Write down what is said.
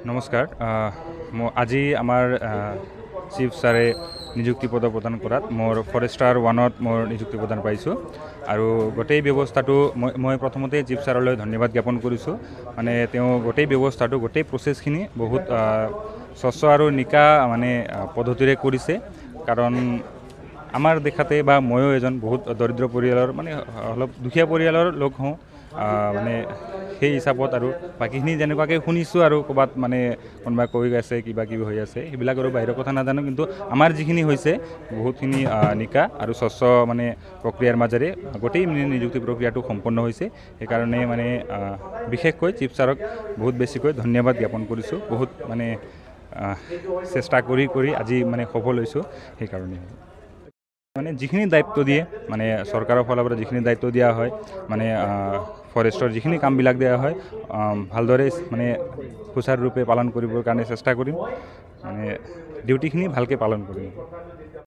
নমস্কাৰ। আজি আমাৰ চিফ ছাৰে নিযুক্তি পত্ৰ প্ৰদান কৰাত মোৰ ফৰেষ্টাৰ 1ত মোৰ নিযুক্তি প্ৰদান পাইছোঁ আৰু গোটেই ব্যৱস্থাটো মই প্ৰথমতে চিফ ছাৰলৈ ধন্যবাদ জ্ঞাপন কৰিছোঁ। মানে তেওঁ গোটেই ব্যৱস্থাটো গোটেই প্ৰচেছখিনি বহুত স্বচ্ছ আৰু নিকা মানে পদ্ধতিৰে কৰিছে। কাৰণ আমাৰ দেখাতে বা ময়ো এজন বহুত দৰিদ্ৰ পৰিয়ালৰ মানে অলপ দুখীয়া পৰিয়ালৰ লোক হওঁ, মানে সেই হিচাপত আৰু বাকীখিনি যেনেকুৱাকৈ শুনিছোঁ আৰু ক'ৰবাত মানে কোনোবাই কৈ আছে কিবা কিবি হৈ আছে সেইবিলাক আৰু বাহিৰৰ কথা নাজানো, কিন্তু আমাৰ যিখিনি হৈছে বহুতখিনি নিকা আৰু স্বচ্ছ মানে প্ৰক্ৰিয়াৰ মাজেৰে গোটেই নিযুক্তি প্ৰক্ৰিয়াটো সম্পন্ন হৈছে। সেইকাৰণে মানে বিশেষকৈ চিফ ছাৰক বহুত বেছিকৈ ধন্যবাদ জ্ঞাপন কৰিছোঁ। বহুত মানে চেষ্টা কৰি আজি মানে সফল হৈছোঁ। সেইকাৰণে মানে যিখিনি দায়িত্ব দিয়ে মানে চৰকাৰৰ ফালৰ পৰা যিখিনি দায়িত্ব দিয়া হয়, মানে ফৰেষ্টৰ যিখিনি কামবিলাক দিয়া হয় ভালদৰে মানে সুচাৰুৰূপে পালন কৰিবৰ কাৰণে চেষ্টা কৰিম। মানে ডিউটিখিনি ভালকৈ পালন কৰিম।